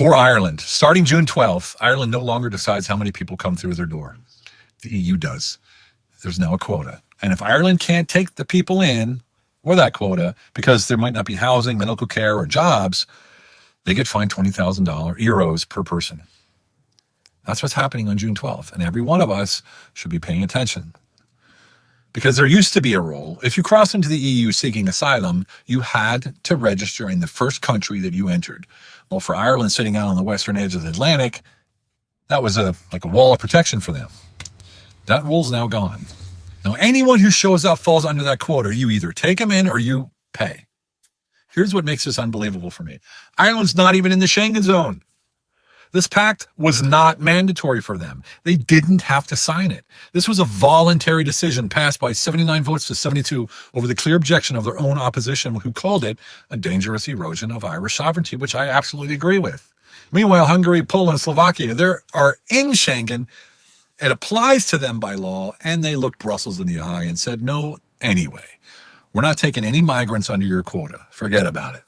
For Ireland, starting June 12th, Ireland no longer decides how many people come through their door. The EU does. There's now a quota. And if Ireland can't take the people in or that quota because there might not be housing, medical care, or jobs, they get fined €20,000 per person. That's what's happening on June 12th. And every one of us should be paying attention. Because there used to be a rule. If you crossed into the EU seeking asylum, you had to register in the first country that you entered. Well, for Ireland sitting out on the western edge of the Atlantic, that was like a wall of protection for them. That rule's now gone. Now, anyone who shows up falls under that quota. You either take them in or you pay. Here's what makes this unbelievable for me. Ireland's not even in the Schengen zone. This pact was not mandatory for them. They didn't have to sign it. This was a voluntary decision passed by 79 votes to 72 over the clear objection of their own opposition, who called it a dangerous erosion of Irish sovereignty, which I absolutely agree with. Meanwhile, Hungary, Poland, Slovakia, they are in Schengen. It applies to them by law, and they looked Brussels in the eye and said, no, anyway. We're not taking any migrants under your quota. Forget about it.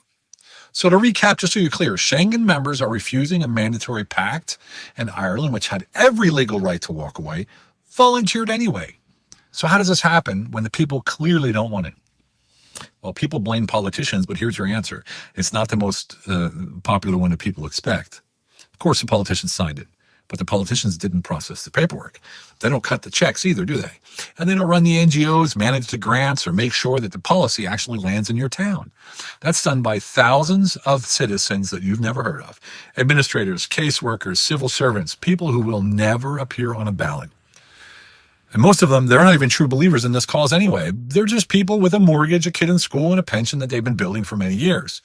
So to recap, just so you're clear, Schengen members are refusing a mandatory pact, and Ireland, which had every legal right to walk away, volunteered anyway. So how does this happen when the people clearly don't want it? Well, people blame politicians, but here's your answer. It's not the most popular one that people expect. Of course, the politicians signed it, but the politicians didn't process the paperwork. They don't cut the checks either, do they? And they don't run the NGOs, manage the grants, or make sure that the policy actually lands in your town. That's done by thousands of citizens that you've never heard of. Administrators, caseworkers, civil servants, people who will never appear on a ballot. And most of them, they're not even true believers in this cause anyway. They're just people with a mortgage, a kid in school, and a pension that they've been building for many years.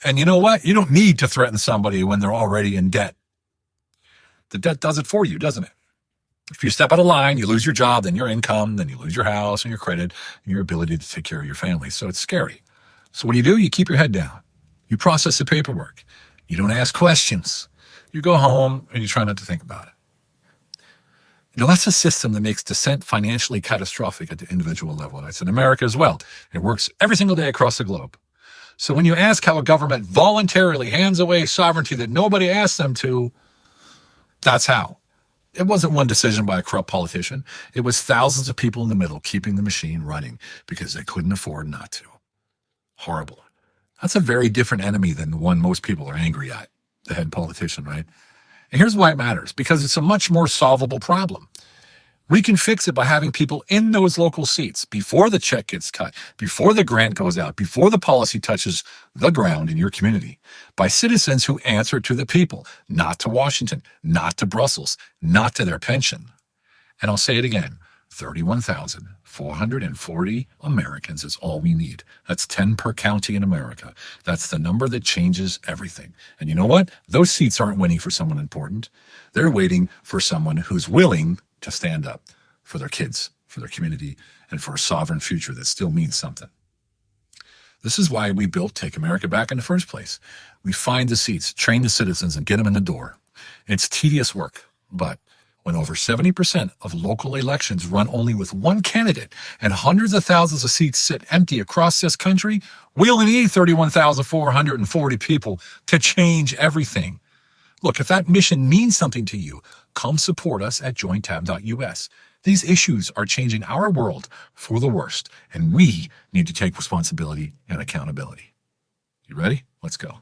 And you know what? You don't need to threaten somebody when they're already in debt. The debt does it for you, doesn't it? If you step out of line, you lose your job, then your income, then you lose your house and your credit and your ability to take care of your family. So it's scary. So what do? You keep your head down. You process the paperwork. You don't ask questions. You go home and you try not to think about it. You know, that's a system that makes dissent financially catastrophic at the individual level. And it's in America as well. It works every single day across the globe. So when you ask how a government voluntarily hands away sovereignty that nobody asked them to, that's how. It wasn't one decision by a corrupt politician. It was thousands of people in the middle keeping the machine running because they couldn't afford not to. Horrible. That's a very different enemy than the one most people are angry at, the head politician, right? And here's why it matters, because it's a much more solvable problem. We can fix it by having people in those local seats before the check gets cut, before the grant goes out, before the policy touches the ground in your community, by citizens who answer to the people, not to Washington, not to Brussels, not to their pension. And I'll say it again, 31,440 Americans is all we need. That's 10 per county in America. That's the number that changes everything. And you know what? Those seats aren't waiting for someone important. They're waiting for someone who's willing to stand up for their kids, for their community, and for a sovereign future that still means something. This is why we built Take America Back in the first place. We find the seats, train the citizens, and get them in the door. It's tedious work, but when over 70% of local elections run only with one candidate and hundreds of thousands of seats sit empty across this country, we only need 31,440 people to change everything. Look, if that mission means something to you, come support us at jointab.us. These issues are changing our world for the worst, and we need to take responsibility and accountability. You ready? Let's go.